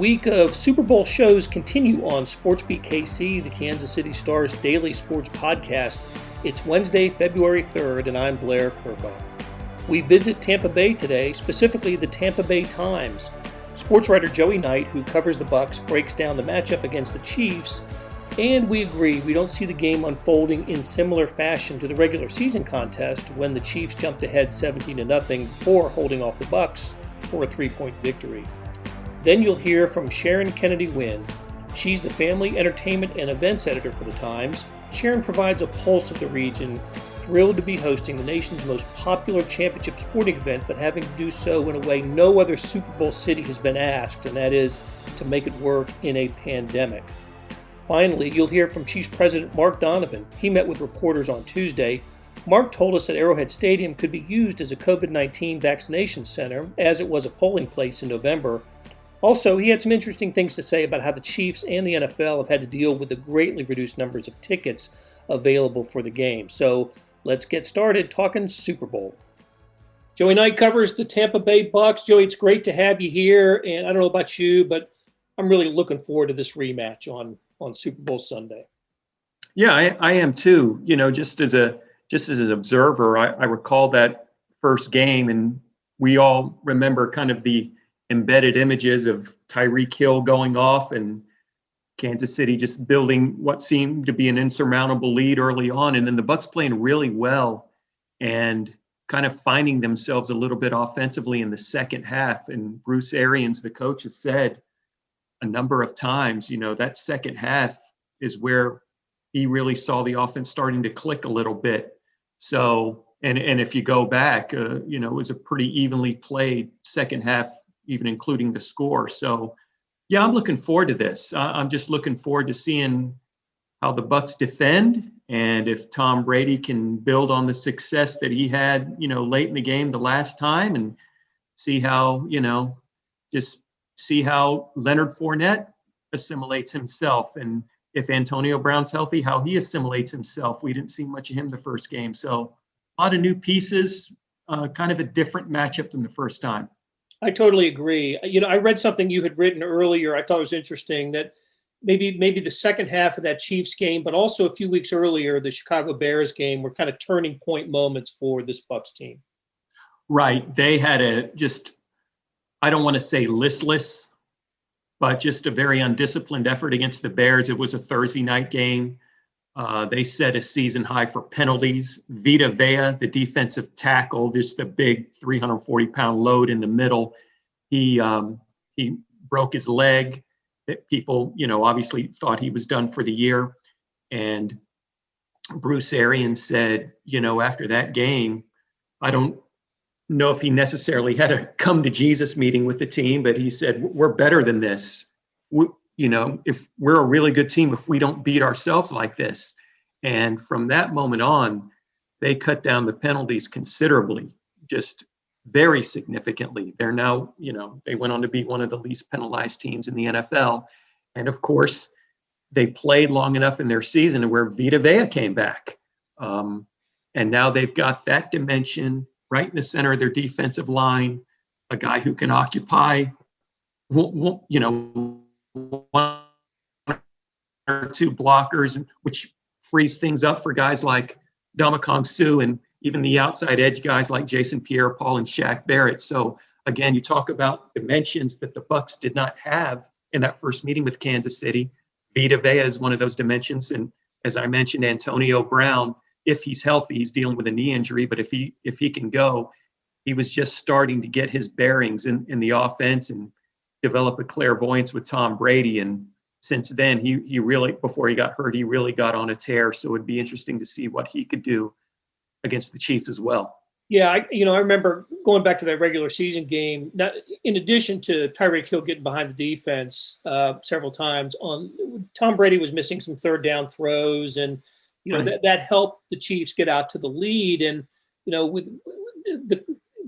week of Super Bowl shows continue on SportsBeat KC, the Kansas City Star's daily sports podcast. It's Wednesday, February 3rd, and I'm Blair Kirchhoff. We visit Tampa Bay today, specifically the Tampa Bay Times. Sports writer Joey Knight, who covers the Bucs, breaks down the matchup against the Chiefs, and we agree we don't see the game unfolding in similar fashion to the regular season contest when the Chiefs jumped ahead 17-0 before holding off the Bucs for a 3-point victory. Then you'll hear from Sharon Kennedy Wynne. She's the family, entertainment, and events editor for the Times. Sharon provides a pulse of the region, thrilled to be hosting the nation's most popular championship sporting event, but having to do so in a way no other Super Bowl city has been asked, and that is to make it work in a pandemic. Finally, you'll hear from Chiefs President Mark Donovan. He met with reporters on Tuesday. Mark told us that Arrowhead Stadium could be used as a COVID-19 vaccination center, as it was a polling place in November. Also, he had some interesting things to say about how the Chiefs and the NFL have had to deal with the greatly reduced numbers of tickets available for the game. So let's get started talking Super Bowl. Joey Knight covers the Tampa Bay Bucs. Joey, it's great to have you here. And I don't know about you, but I'm really looking forward to this rematch on Super Bowl Sunday. Yeah, I am too. You know, just as an observer, I recall that first game, and we all remember kind of the embedded images of Tyreek Hill going off and Kansas City just building what seemed to be an insurmountable lead early on, and then the Bucs playing really well and kind of finding themselves a little bit offensively in the second half. And Bruce Arians, the coach, has said a number of times, you know, that second half is where he really saw the offense starting to click a little bit. So, and if you go back, you know, it was a pretty evenly played second half, even including the score. So, yeah, I'm looking forward to this. I'm just looking forward to seeing how the Bucs defend, and if Tom Brady can build on the success that he had, you know, late in the game the last time, and see how, you know, just see how Leonard Fournette assimilates himself, and if Antonio Brown's healthy, how he assimilates himself. We didn't see much of him the first game. So a lot of new pieces, kind of a different matchup than the first time. I totally agree. You know, I read something you had written earlier. I thought it was interesting that maybe the second half of that Chiefs game, but also a few weeks earlier, the Chicago Bears game, were kind of turning point moments for this Bucs team. Right. They had I don't want to say listless, but just a very undisciplined effort against the Bears. It was a Thursday night game. They set a season high for penalties. Vita Vea, the defensive tackle, just the big 340-pound load in the middle, he broke his leg. That people, you know, obviously thought he was done for the year. And Bruce Arians said, you know, after that game, I don't know if he necessarily had a come to Jesus meeting with the team, but he said, we're better than this. You know, if we're a really good team, if we don't beat ourselves like this. And from that moment on, they cut down the penalties considerably, just very significantly. They're now, you know, they went on to be one of the least penalized teams in the NFL. And of course, they played long enough in their season where Vita Vea came back. And now they've got that dimension right in the center of their defensive line, a guy who can occupy, you know, one or two blockers, which frees things up for guys like Ndamukong Suh and even the outside edge guys like Jason Pierre-Paul and Shaq Barrett. So again, you talk about dimensions that the Bucs did not have in that first meeting with Kansas City. Vita Vea is one of those dimensions. And as I mentioned, Antonio Brown, if he's healthy, he's dealing with a knee injury, but if he can go, he was just starting to get his bearings in the offense and develop a clairvoyance with Tom Brady. And since then, he really, before he got hurt, he really got on a tear. So it'd be interesting to see what he could do against the Chiefs as well. Yeah, I remember going back to that regular season game. Now, in addition to Tyreek Hill getting behind the defense several times, Tom Brady was missing some third down throws, and you know Right. that helped the Chiefs get out to the lead. And you know, with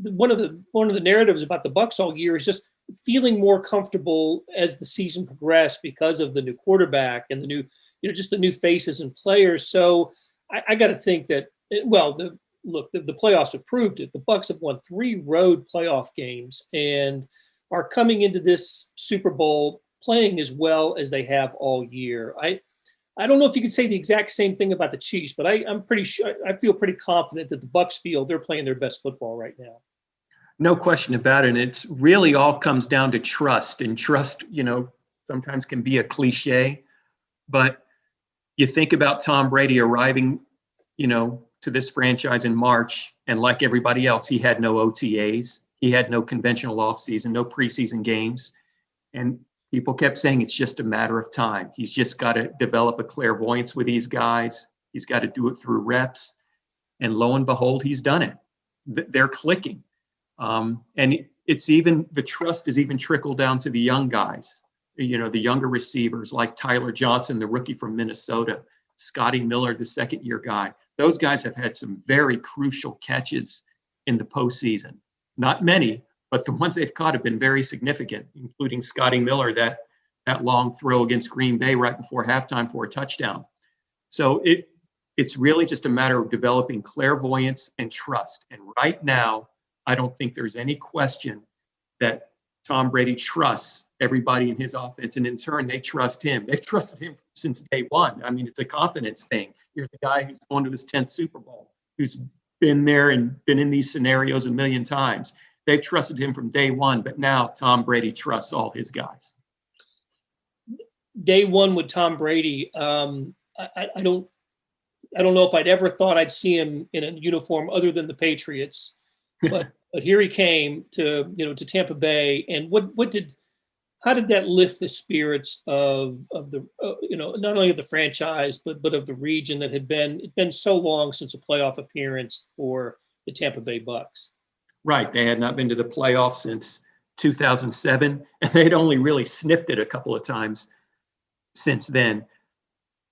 one of the narratives about the Bucs all year is just feeling more comfortable as the season progressed because of the new quarterback and the new, you know, just the new faces and players. So I got to think that, well, the playoffs have proved it. The Bucs have won 3 road playoff games and are coming into this Super Bowl playing as well as they have all year. I don't know if you could say the exact same thing about the Chiefs, but I'm pretty sure, I feel pretty confident that the Bucs feel they're playing their best football right now. No question about it. And it's really all comes down to trust. And trust, sometimes can be a cliche, but you think about Tom Brady arriving, to this franchise in March, and like everybody else, he had no OTAs. He had no conventional offseason, no preseason games. And people kept saying it's just a matter of time. He's just got to develop a clairvoyance with these guys. He's got to do it through reps. And lo and behold, he's done it. They're clicking. And it's even, the trust is even trickled down to the young guys, the younger receivers like Tyler Johnson, the rookie from Minnesota, Scotty Miller, the second-year guy. Those guys have had some very crucial catches in the postseason. Not many, but the ones they've caught have been very significant, including Scotty Miller, that long throw against Green Bay right before halftime for a touchdown. So it's really just a matter of developing clairvoyance and trust. And right now, I don't think there's any question that Tom Brady trusts everybody in his offense, and in turn, they trust him. They've trusted him since day one. I mean, it's a confidence thing. Here's the guy who's going to his 10th Super Bowl, who's been there and been in these scenarios a million times. They've trusted him from day one, but now Tom Brady trusts all his guys. Day one with Tom Brady, I don't know if I'd ever thought I'd see him in a uniform other than the Patriots, but here he came to Tampa Bay, and how did that lift the spirits of the not only of the franchise but of the region that had been so long since a playoff appearance for the Tampa Bay Bucs? Right, they had not been to the playoffs since 2007, and they'd only really sniffed it a couple of times since then.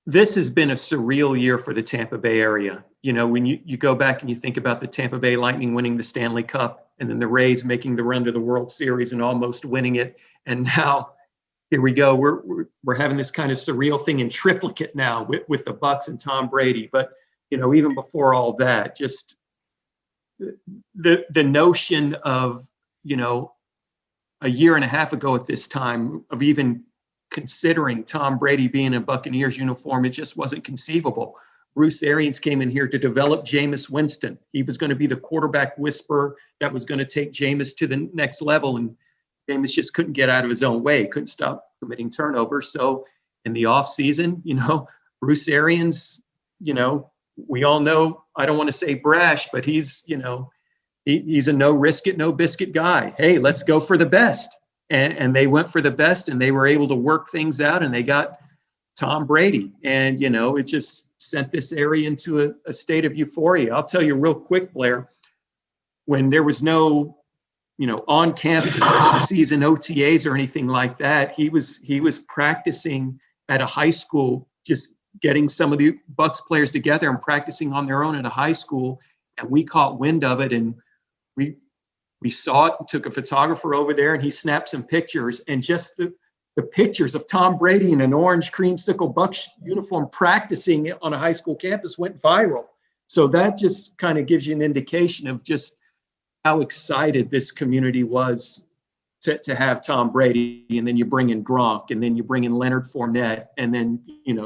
This has been a surreal year for the Tampa Bay area. When you go back and you think about the Tampa Bay Lightning winning the Stanley Cup, and then the Rays making the run to the World Series and almost winning it. And now here we go. We're having this kind of surreal thing in triplicate now with the Bucs and Tom Brady. But, even before all that, just the notion of, a year and a half ago at this time of even considering Tom Brady being in a Buccaneers uniform, it just wasn't conceivable. Bruce Arians came in here to develop Jameis Winston. He was going to be the quarterback whisperer that was going to take Jameis to the next level. And Jameis just couldn't get out of his own way, couldn't stop committing turnovers. So in the offseason, Bruce Arians, we all know, I don't want to say brash, but he's a no risk it, no biscuit guy. Hey, let's go for the best. And they went for the best, and they were able to work things out, and they got Tom Brady. And, it just sent this area into a state of euphoria. I'll tell you real quick, Blair, when there was no, on campus season OTAs or anything like that, he was practicing at a high school, just getting some of the Bucs players together and practicing on their own at a high school. And we caught wind of it, and we saw it and took a photographer over there, and he snapped some pictures, and just the pictures of Tom Brady in an orange creamsicle Bucs uniform practicing on a high school campus went viral. So that just kind of gives you an indication of just how excited this community was to have Tom Brady. And then you bring in Gronk, and then you bring in Leonard Fournette, and then,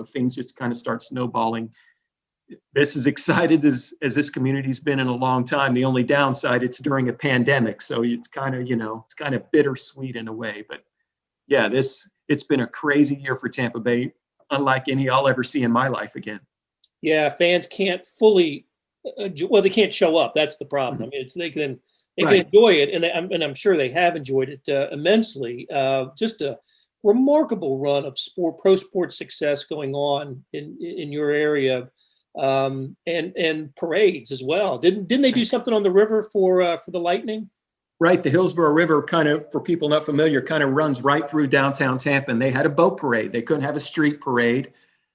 things just kind of start snowballing. This is excited as this community's been in a long time. The only downside, it's during a pandemic. So it's kind of bittersweet in a way, but yeah, it's been a crazy year for Tampa Bay, unlike any I'll ever see in my life again. Yeah, fans can't fully, they can't show up. That's the problem. I mean, they can enjoy it, and I'm sure they have enjoyed it immensely. Just a remarkable run of pro sports success going on in your area, and parades as well. Didn't they do something on the river for the Lightning? Right, the Hillsborough River, kind of, for people not familiar, kind of runs right through downtown Tampa, and they had a boat parade. They couldn't have a street parade,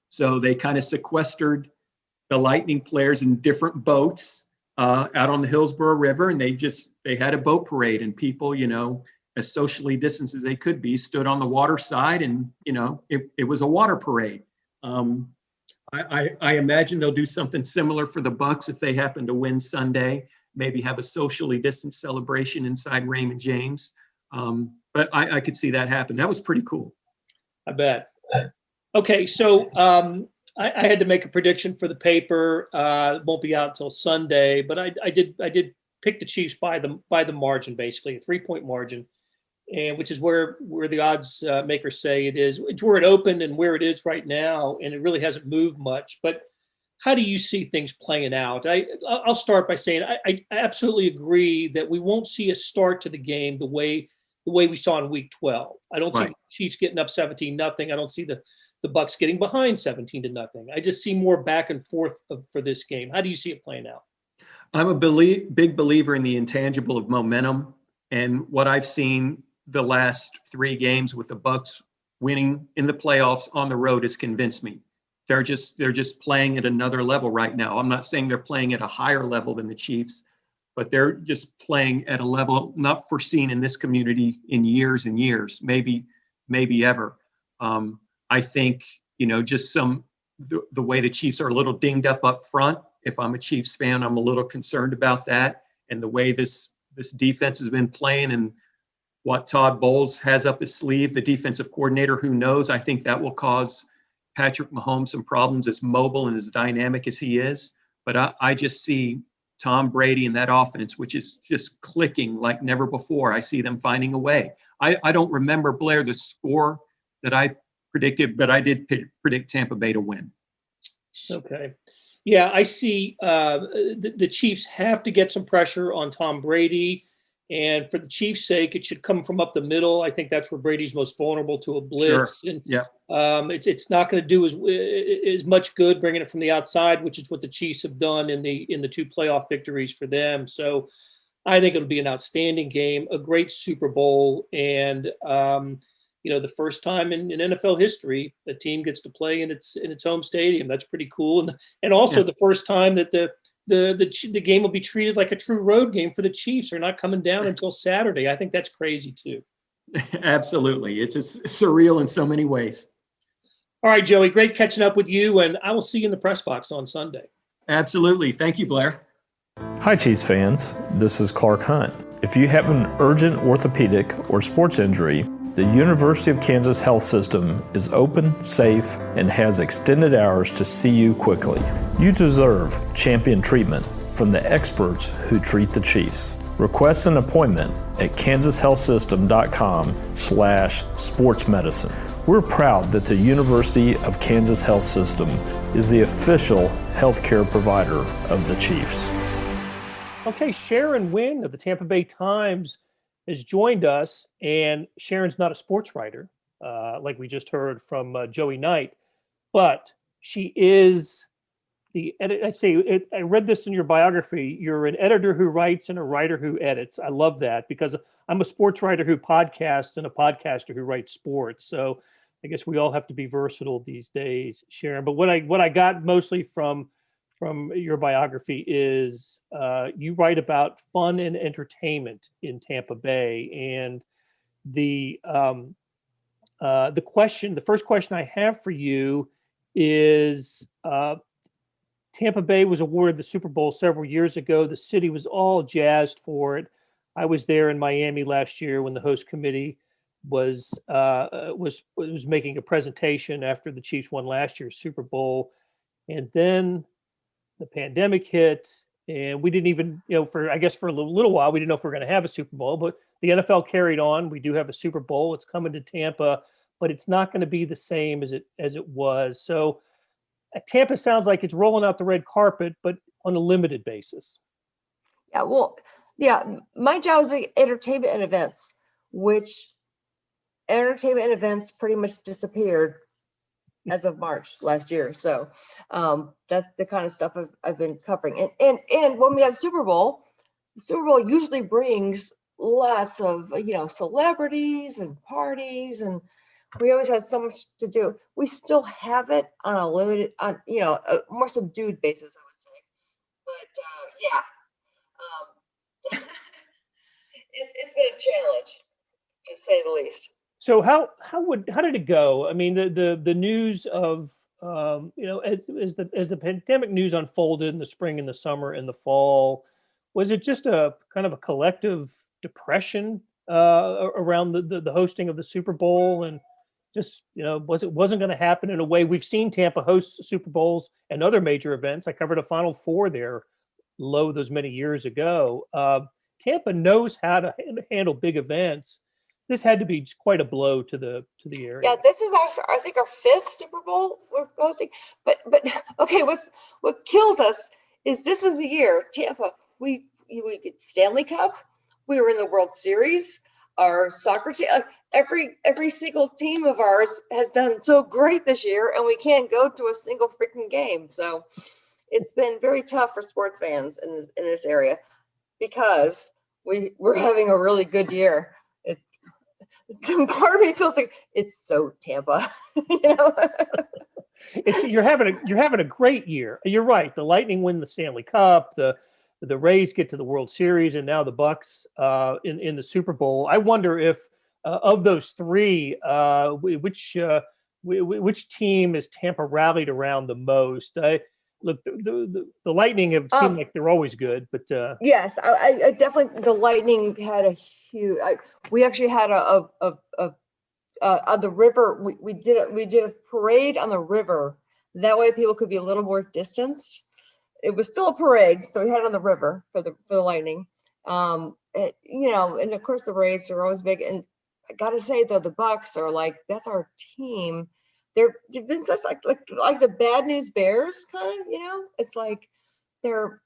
so they kind of sequestered the Lightning players in different boats out on the Hillsborough River, and they had a boat parade, and people, as socially distanced as they could be, stood on the water side, and it was a water parade. I imagine they'll do something similar for the Bucs if they happen to win Sunday. Maybe have a socially distanced celebration inside Raymond James. But I could see that happen. That was pretty cool. I bet. Okay, so I had to make a prediction for the paper. It won't be out until Sunday, but I did pick the Chiefs by the margin, basically a 3-point margin, and which is where the odds makers say it is. It's where it opened and where it is right now, and it really hasn't moved much. But how do you see things playing out? I'll start by saying I absolutely agree that we won't see a start to the game the way we saw in Week 12. I don't see the Chiefs getting up 17-0. I don't see the Bucs getting behind 17-0. I just see more back and forth for this game. How do you see it playing out? I'm a big believer in the intangible of momentum, and what I've seen the last 3 games with the Bucs winning in the playoffs on the road has convinced me. They're just playing at another level right now. I'm not saying they're playing at a higher level than the Chiefs, but they're just playing at a level not foreseen in this community in years and years, maybe ever. I think, just the way the Chiefs are a little dinged up front. If I'm a Chiefs fan, I'm a little concerned about that, and the way this defense has been playing and what Todd Bowles has up his sleeve, the defensive coordinator, who knows? I think that will cause Patrick Mahomes some problems, as mobile and as dynamic as he is. But I just see Tom Brady and that offense, which is just clicking like never before. I see them finding a way. I don't remember, Blair, the score that I predicted, but I did predict Tampa Bay to win. Okay. Yeah, I see the Chiefs have to get some pressure on Tom Brady. And for the Chiefs' sake, it should come from up the middle. I think that's where Brady's most vulnerable to a blitz. Sure. And yeah. It's not going to do as much good bringing it from the outside, which is what the Chiefs have done in the 2 playoff victories for them. So I think it'll be an outstanding game, a great Super Bowl, and the first time in NFL history the team gets to play in its home stadium. That's pretty cool, and also the first time that the game will be treated like a true road game for the Chiefs. They're not coming down until Saturday. I think that's crazy too. Absolutely. It's surreal in so many ways. All right, Joey, great catching up with you, and I will see you in the press box on Sunday. Absolutely. Thank you, Blair. Hi, Chiefs fans. This is Clark Hunt. If you have an urgent orthopedic or sports injury, the University of Kansas Health System is open, safe, and has extended hours to see you quickly. You deserve champion treatment from the experts who treat the Chiefs. Request an appointment at kansashealthsystem.com/sportsmedicine. We're proud that the University of Kansas Health System is the official healthcare provider of the Chiefs. Okay, Sharon Wynne of the Tampa Bay Times has joined us, and Sharon's not a sports writer, like we just heard from Joey Knight, but she is I read this in your biography. You're an editor who writes and a writer who edits. I love that, because I'm a sports writer who podcasts and a podcaster who writes sports. So I guess we all have to be versatile these days, Sharon. But what I got mostly from your biography is you write about fun and entertainment in Tampa Bay, and the first question I have for you is Tampa Bay was awarded the Super Bowl several years ago. The city was all jazzed for it. I was there in Miami last year when the host committee was making a presentation after the Chiefs won last year's Super Bowl, and then the pandemic hit, and we didn't even, for a little while, we didn't know if we were going to have a Super Bowl, but the NFL carried on. We do have a Super Bowl. It's coming to Tampa, but it's not going to be the same as it was. So Tampa sounds like it's rolling out the red carpet, but on a limited basis. Yeah, well, my job is big entertainment and events, which entertainment and events pretty much disappeared as of March last year. So that's the kind of stuff I've been covering. And when we have the Super Bowl usually brings lots of, celebrities and parties, and we always had so much to do. We still have it on a limited, a more subdued basis, I would say. But it's been a challenge, to say the least. So how did it go? I mean, the news of as the pandemic news unfolded in the spring and the summer and the fall, was it just a kind of a collective depression around the hosting of the Super Bowl? And just, wasn't going to happen in a way. We've seen Tampa host Super Bowls and other major events. I covered a Final Four there, those many years ago. Tampa knows how to handle big events. This had to be quite a blow to the area. Yeah, this is I think our 5th Super Bowl we're hosting. But okay, what kills us is this is the year Tampa. We get Stanley Cup. We were in the World Series. Our soccer team, every single team of ours has done so great this year, and we can't go to a single freaking game. So it's been very tough for sports fans in this area because we're having a really good year. Part of me feels like it's so Tampa, You're having a great year. You're right. The Lightning win the Stanley Cup. The Rays get to the World Series, and now the Bucs in the Super Bowl. I wonder if of those three, which team has Tampa rallied around the most? Look, the Lightning have seemed like they're always good, but yes, I definitely. The Lightning had a huge. We actually had a on the river. We did a parade on the river. That way, people could be a little more distanced. It was still a parade, so we had it on the river for the Lightning. And of course the Rays are always big. And I gotta say though, the Bucs are like, that's our team. They've been such like the bad news Bears kind of, it's like they're,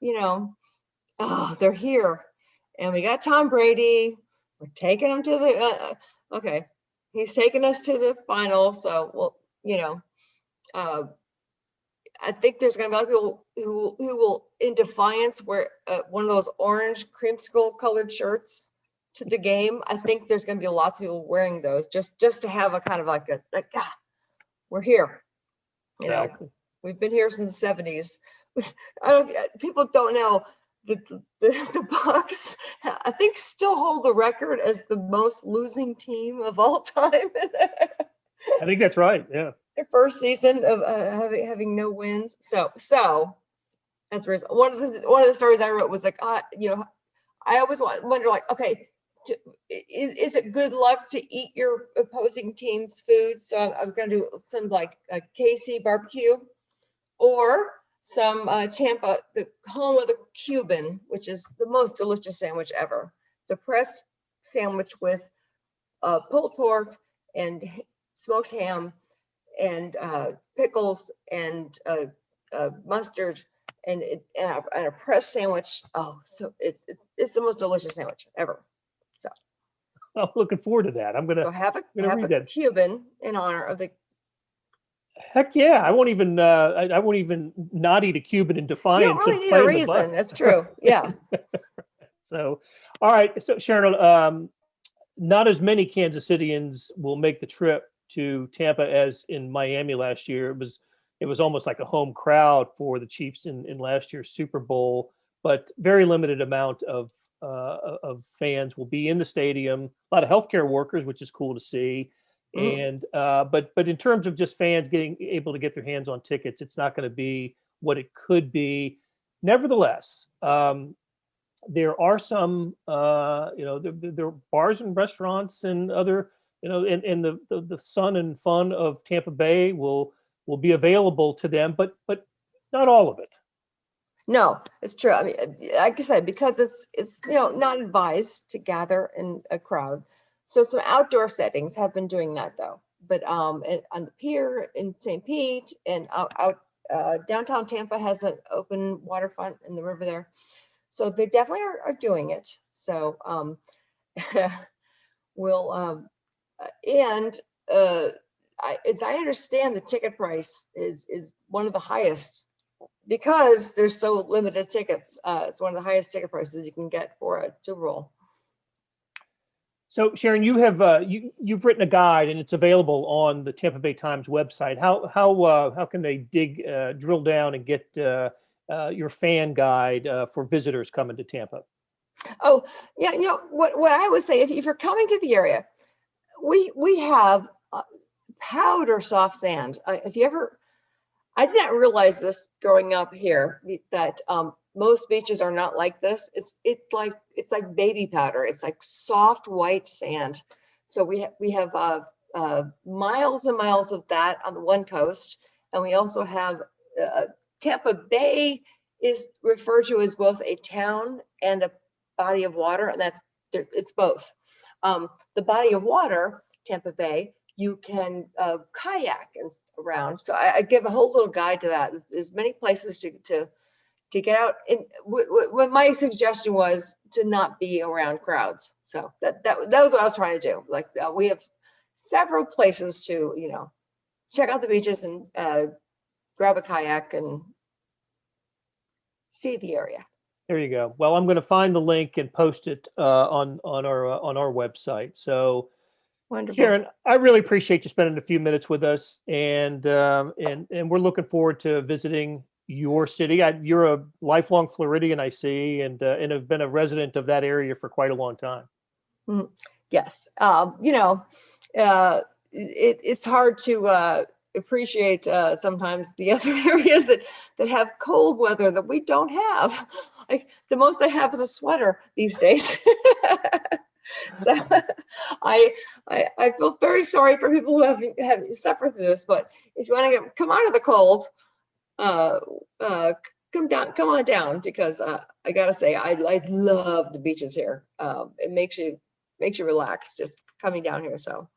they're here. And we got Tom Brady. We're taking him to the okay. He's taking us to the final. So I think there's going to be a lot of people who will, in defiance, wear one of those orange creamsicle colored shirts to the game. I think there's going to be lots of people wearing those just to have a kind of we're here. Exactly. We've been here since the 70s. People don't know the Bucs, I think, still hold the record as the most losing team of all time. I think that's right. Yeah. Their first season of having no wins. So as a result, one of the stories I wrote was like, I always wonder, like, okay, is it good luck to eat your opposing team's food? So I was going to do some like a KC barbecue, or some Tampa, the home of the Cuban, which is the most delicious sandwich ever. It's a pressed sandwich with pulled pork and smoked ham and pickles and mustard and a pressed sandwich. Oh, so it's the most delicious sandwich ever. So I'm looking forward to that. I'm gonna have a Cuban in honor of the. Heck yeah! I won't even not eat a Cuban in defiance. You don't really need a reason. That's true. Yeah. So, all right. So Sharon, not as many Kansas Cityans will make the trip to Tampa as in Miami last year. It was almost like a home crowd for the Chiefs in last year's Super Bowl, but very limited amount of fans will be in the stadium. A lot of healthcare workers, which is cool to see. And but in terms of just fans able to get their hands on tickets, it's not going to be what it could be. Nevertheless, there are some there are bars and restaurants and other and the sun and fun of Tampa Bay will be available to them, but not all of it. No, it's true. I mean, like I said, because it's not advised to gather in a crowd. So some outdoor settings have been doing that though. But on the pier in St. Pete and out downtown Tampa has an open waterfront in the river there. So they definitely are doing it. So we'll as I understand, the ticket price is one of the highest because there's so limited tickets. It's one of the highest ticket prices you can get for a Super Bowl. So Sharon, you have you've written a guide and it's available on the Tampa Bay Times website. How can they drill down and get your fan guide for visitors coming to Tampa? Oh yeah, what I would say, if you're coming to the area, we have powder soft sand. If you ever, I did not realize this growing up here that most beaches are not like this. It's like baby powder. It's like soft white sand. So we have miles and miles of that on the one coast. And we also have Tampa Bay is referred to as both a town and a body of water, and it's both. The body of water, Tampa Bay, you can kayak and around. So I give a whole little guide to that. There's many places to get out. And what my suggestion was to not be around crowds. So that was what I was trying to do. Like we have several places to, check out the beaches and grab a kayak and see the area. There you go. Well, I'm going to find the link and post it on our website. So, Wonderful. Sharon, I really appreciate you spending a few minutes with us, and we're looking forward to visiting your city. You're a lifelong Floridian, I see, and have been a resident of that area for quite a long time. Yes. It's hard to appreciate sometimes the other areas that have cold weather that we don't have. Like the most I have is a sweater these days. So I feel very sorry for people who have suffered through this. But if you want to come out of the cold, come on down, because I gotta say I love the beaches here. It makes you relax just coming down here. So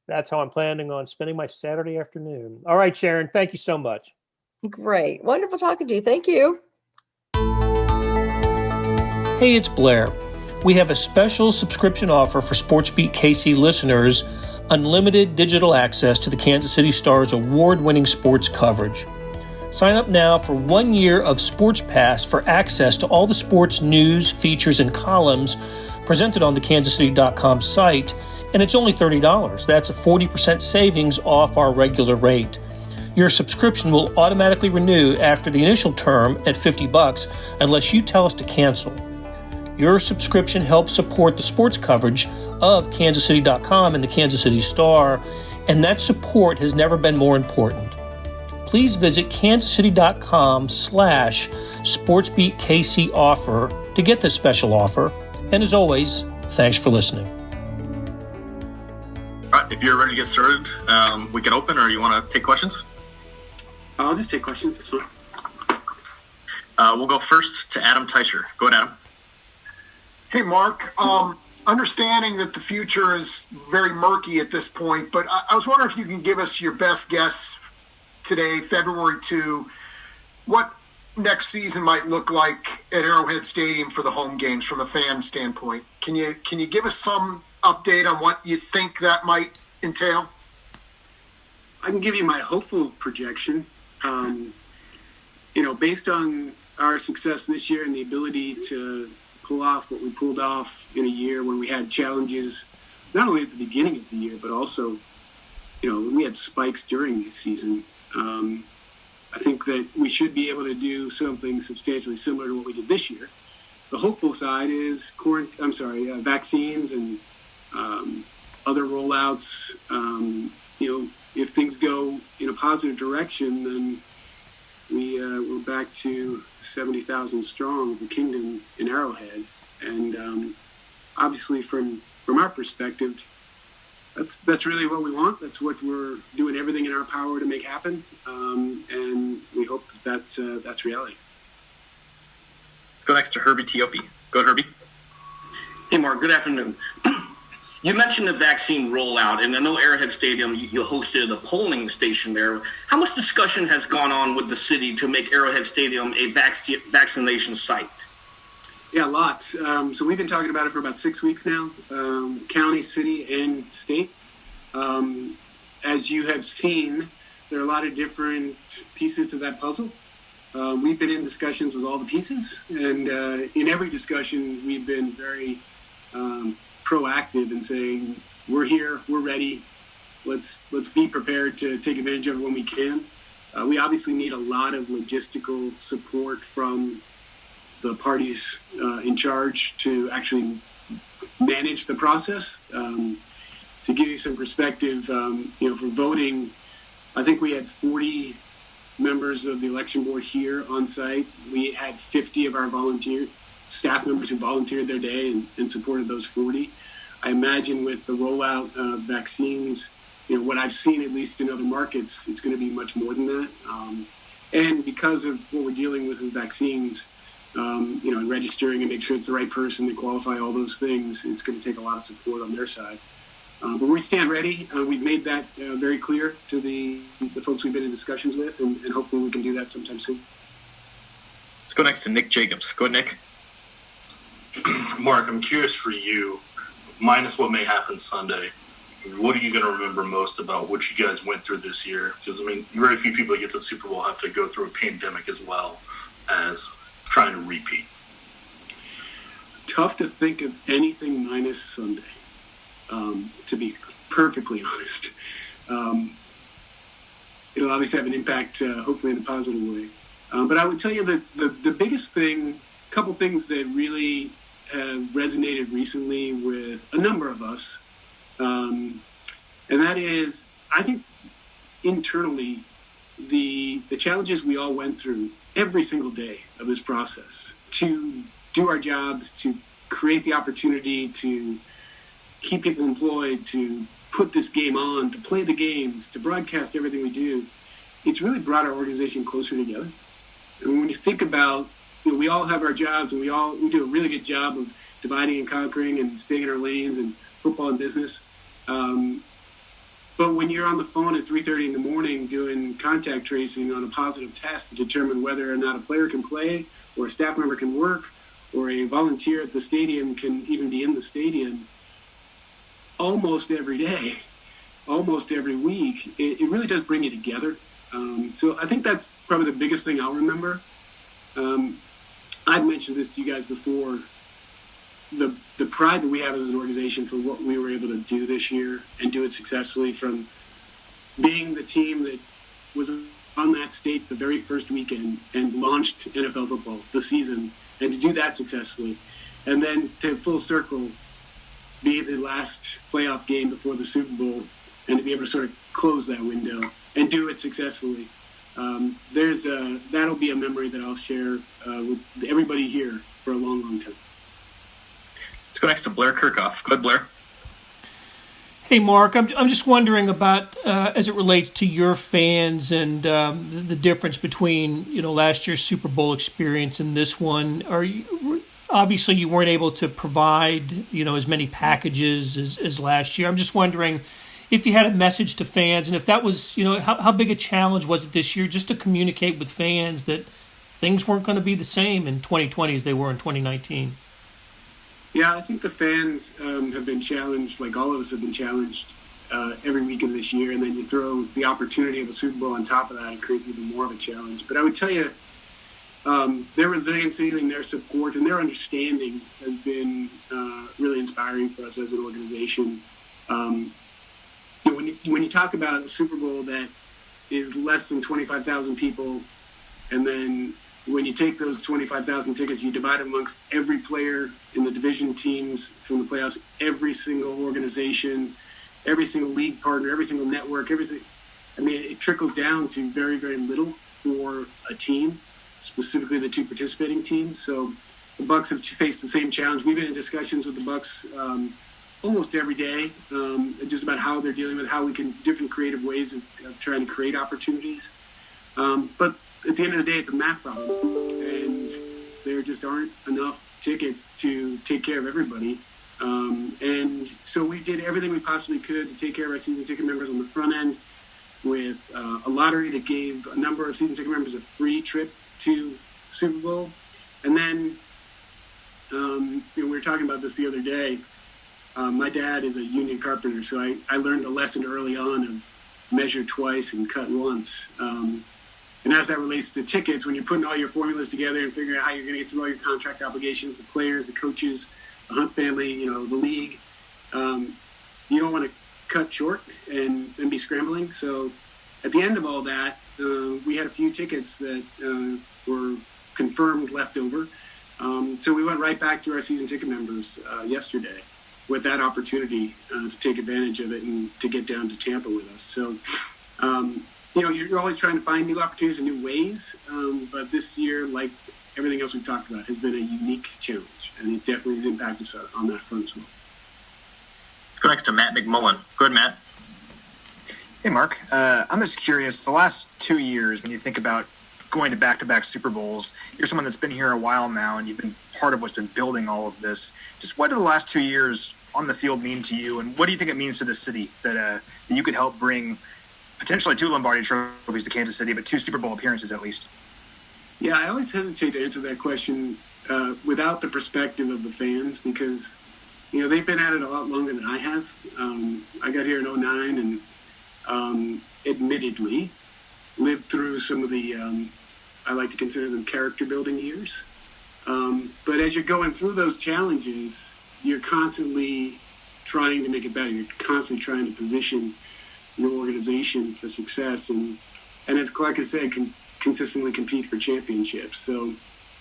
that's how I'm planning on spending my Saturday afternoon. All right, Sharon, thank you so much. Great. Wonderful talking to you. Thank you. Hey, it's Blair. We have a special subscription offer for SportsBeat KC listeners, unlimited digital access to the Kansas City Star's award-winning sports coverage. Sign up now for 1 year of Sports Pass for access to all the sports news, features, and columns presented on the kansascity.com site, and it's only $30. That's a 40% savings off our regular rate. Your subscription will automatically renew after the initial term at $50 unless you tell us to cancel. Your subscription helps support the sports coverage of kansascity.com and the Kansas City Star, and that support has never been more important. Please visit kansascity.com/SportsBeatKC offer to get this special offer. And as always, thanks for listening. All right, if you're ready to get started, we can open, or you want to take questions? I'll just take questions. This one. We'll go first to Adam Teicher. Go ahead, Adam. Hey, Mark. Understanding that the future is very murky at this point, but I was wondering if you can give us your best guess today, February 2, what next season might look like at Arrowhead Stadium for the home games from a fan standpoint. Can you give us some update on what you think that might entail? I can give you my hopeful projection. Based on our success this year and the ability to pull off what we pulled off in a year when we had challenges, not only at the beginning of the year, but also, when we had spikes during the season. I think that we should be able to do something substantially similar to what we did this year. The hopeful side is vaccines and other rollouts. If things go in a positive direction, then we're back to 70,000 strong, the kingdom in Arrowhead. And obviously from our perspective, that's really what we want. That's what we're doing everything in our power to make happen. And we hope that's reality. Let's go next to Herbie Tiopi. Go ahead, Herbie. Hey, Mark. Good afternoon. You mentioned the vaccine rollout, and I know Arrowhead Stadium, you hosted a polling station there. How much discussion has gone on with the city to make Arrowhead Stadium a vaccination site? Yeah, lots. So we've been talking about it for about 6 weeks now, county, city, and state. As you have seen, there are a lot of different pieces to that puzzle. We've been in discussions with all the pieces, and in every discussion, we've been very proactive in saying, we're here, we're ready, let's be prepared to take advantage of it when we can. We obviously need a lot of logistical support from the parties in charge to actually manage the process. To give you some perspective, for voting, I think we had 40 members of the election board here on site. We had 50 of our staff members who volunteered their day and supported those 40. I imagine with the rollout of vaccines what I've seen, at least in other markets, it's going to be much more than that. And because of what we're dealing with vaccines, and registering and make sure it's the right person to qualify, all those things, it's going to take a lot of support on their side. But we stand ready. We've made that very clear to the folks we've been in discussions with, and hopefully we can do that sometime soon. Let's go next to Nick Jacobs. Go ahead, Nick. Mark, I'm curious for you, minus what may happen Sunday, what are you going to remember most about what you guys went through this year? Because, very few people that get to the Super Bowl have to go through a pandemic as well as trying to repeat. Tough to think of anything minus Sunday, to be perfectly honest. It'll obviously have an impact, hopefully in a positive way. But I would tell you that the biggest thing, a couple things that really have resonated recently with a number of us, and that is, I think internally, the challenges we all went through every single day of this process to do our jobs, to create the opportunity to keep people employed, to put this game on, to play the games, to broadcast everything we do, it's really brought our organization closer together. And when you think about, we all have our jobs, and we do a really good job of dividing and conquering and staying in our lanes and football and business. But when you're on the phone at 3:30 in the morning doing contact tracing on a positive test to determine whether or not a player can play, or a staff member can work, or a volunteer at the stadium can even be in the stadium, almost every day, almost every week, it really does bring you together. So I think that's probably the biggest thing I'll remember. I've mentioned this to you guys before. The pride that we have as an organization for what we were able to do this year and do it successfully, from being the team that was on that stage the very first weekend and launched NFL football, the season, and to do that successfully, and then to full circle be the last playoff game before the Super Bowl, and to be able to sort of close that window and do it successfully. That'll be a memory that I'll share with everybody here for a long, long time. Let's go next to Blair Kirchhoff. Go ahead, Blair. Hey, Mark, I'm just wondering about, as it relates to your fans and the difference between, last year's Super Bowl experience and this one. Obviously you weren't able to provide, as many packages as last year. I'm just wondering if you had a message to fans, and if that was, how big a challenge was it this year just to communicate with fans that things weren't going to be the same in 2020 as they were in 2019? Yeah, I think the fans have been challenged, like all of us have been challenged every week of this year, and then you throw the opportunity of a Super Bowl on top of that, it creates even more of a challenge. But I would tell you, their resiliency and their support and their understanding has been really inspiring for us as an organization. When you talk about a Super Bowl that is less than 25,000 people, and then when you take those 25,000 tickets, you divide them amongst every player in the division teams from the playoffs, every single organization, every single league partner, every single network, it trickles down to very, very little for a team, specifically the two participating teams. So the Bucs have faced the same challenge. We've been in discussions with the Bucs almost every day, just about how they're dealing with how we can, different creative ways of trying to create opportunities. But at the end of the day, it's a math problem, and there just aren't enough tickets to take care of everybody. And so we did everything we possibly could to take care of our season ticket members on the front end with a lottery that gave a number of season ticket members a free trip to Super Bowl. And then we were talking about this the other day. My dad is a union carpenter, so I learned the lesson early on of measure twice and cut once. And as that relates to tickets, when you're putting all your formulas together and figuring out how you're going to get through all your contract obligations, the players, the coaches, the Hunt family, the league, you don't want to cut short and be scrambling. So at the end of all that, we had a few tickets that were confirmed left over. So we went right back to our season ticket members yesterday with that opportunity to take advantage of it and to get down to Tampa with us. So, you're always trying to find new opportunities and new ways. But this year, like everything else we've talked about, has been a unique challenge, and it definitely has impacted us on that front as well. Let's go next to Matt McMullen. Go ahead, Matt. Hey, Mark. I'm just curious, the last 2 years, when you think about going to back-to-back Super Bowls, you're someone that's been here a while now, and you've been part of what's been building all of this. Just what do the last 2 years on the field mean to you, and what do you think it means to the city that you could help bring potentially 2 Lombardi trophies to Kansas City, but 2 Super Bowl appearances at least? Yeah, I always hesitate to answer that question without the perspective of the fans, because they've been at it a lot longer than I have. I got here in 2009 and admittedly lived through some of the I like to consider them character building years. But as you're going through those challenges, you're constantly trying to make it better. You're constantly trying to position your organization for success. And as Clark has said, consistently compete for championships. So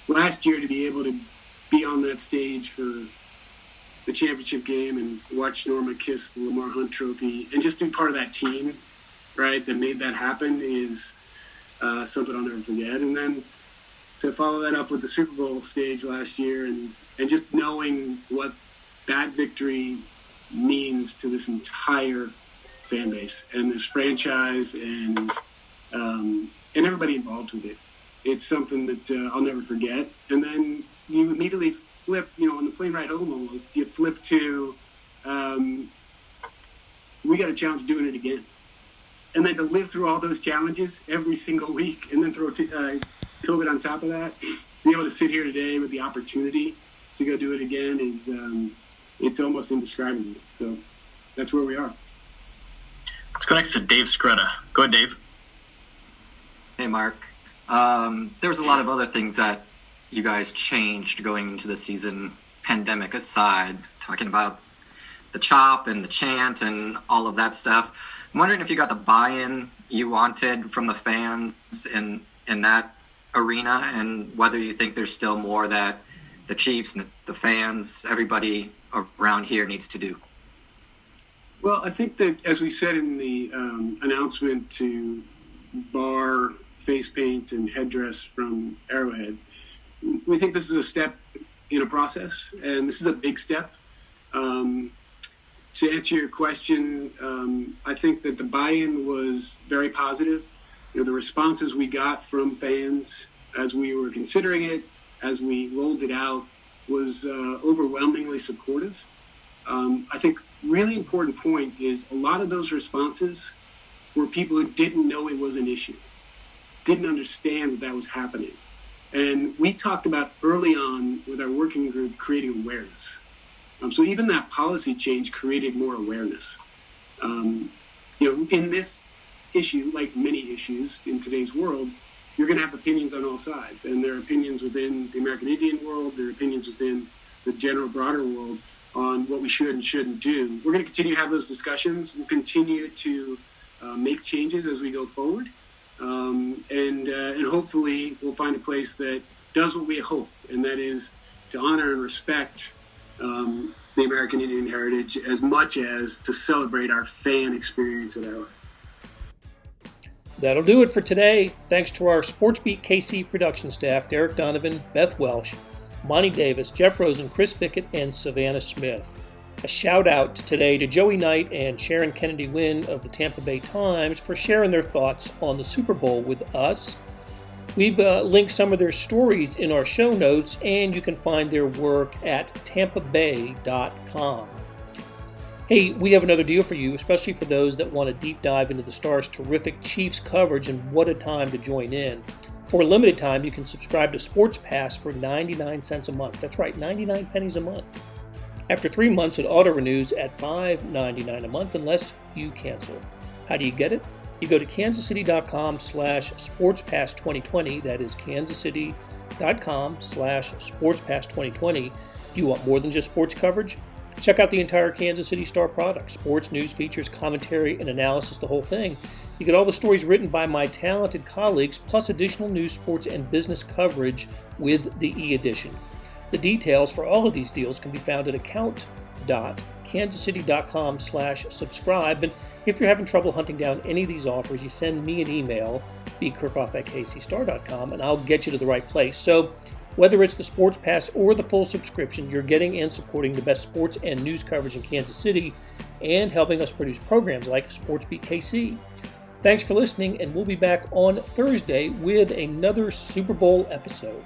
last year, to be able to be on that stage for the championship game and watch Norma kiss the Lamar Hunt trophy and just be part of that team, right, that made that happen is something I'll never forget. And then to follow that up with the Super Bowl stage last year and just knowing what that victory means to this entire fan base and this franchise and everybody involved with it. It's something that I'll never forget. And then you immediately flip, on the plane ride home almost, you flip to, we got a challenge doing it again. And then to live through all those challenges every single week and then throw COVID on top of that, to be able to sit here today with the opportunity to go do it again is, it's almost indescribable. So that's where we are. Let's go next to Dave Scrutta. Go ahead, Dave. Hey, Mark. There's a lot of other things that you guys changed going into the season, pandemic aside, talking about the chop and the chant and all of that stuff. I'm wondering if you got the buy-in you wanted from the fans in that arena, and whether you think there's still more that the Chiefs and the fans, everybody around here needs to do. Well, I think that, as we said in the announcement to bar face paint and headdress from Arrowhead, we think this is a step in a process, and this is a big step. To answer your question, I think that the buy-in was very positive. The responses we got from fans as we were considering it, as we rolled it out, was overwhelmingly supportive. I think really important point is a lot of those responses were people who didn't know it was an issue, didn't understand that was happening. And we talked about early on with our working group creating awareness. So even that policy change created more awareness. In this issue, like many issues in today's world, you're going to have opinions on all sides. And there are opinions within the American Indian world, there are opinions within the general broader world on what we should and shouldn't do. We're going to continue to have those discussions. We'll continue to make changes as we go forward. And hopefully we'll find a place that does what we hope, and that is to honor and respect the American Indian heritage as much as to celebrate our fan experience at Arrowhead. That'll do it for today. Thanks to our SportsBeat KC production staff, Derek Donovan, Beth Welsh, Monty Davis, Jeff Rosen, Chris Fickett, and Savannah Smith. A shout out today to Joey Knight and Sharon Kennedy Wynne of the Tampa Bay Times for sharing their thoughts on the Super Bowl with us. We've linked some of their stories in our show notes, and you can find their work at tampabay.com. Hey, we have another deal for you, especially for those that want to deep dive into the Stars' terrific Chiefs coverage, and what a time to join in. For a limited time, you can subscribe to Sports Pass for 99 cents a month. That's right, 99 pennies a month. After 3 months, it auto-renews at $5.99 a month unless you cancel. How do you get it? You go to kansascity.com/sportspass2020. That is kansascity.com/sportspass2020. Do you want more than just sports coverage? Check out the entire Kansas City Star product. Sports, news, features, commentary, and analysis, the whole thing. You get all the stories written by my talented colleagues, plus additional news, sports, and business coverage with the e-edition. The details for all of these deals can be found at account.kansascity.com/subscribe. And if you're having trouble hunting down any of these offers, you send me an email, bkirkhoff@kcstar.com, and I'll get you to the right place. So whether it's the Sports Pass or the full subscription, you're getting and supporting the best sports and news coverage in Kansas City and helping us produce programs like SportsBeat KC. Thanks for listening, and we'll be back on Thursday with another Super Bowl episode.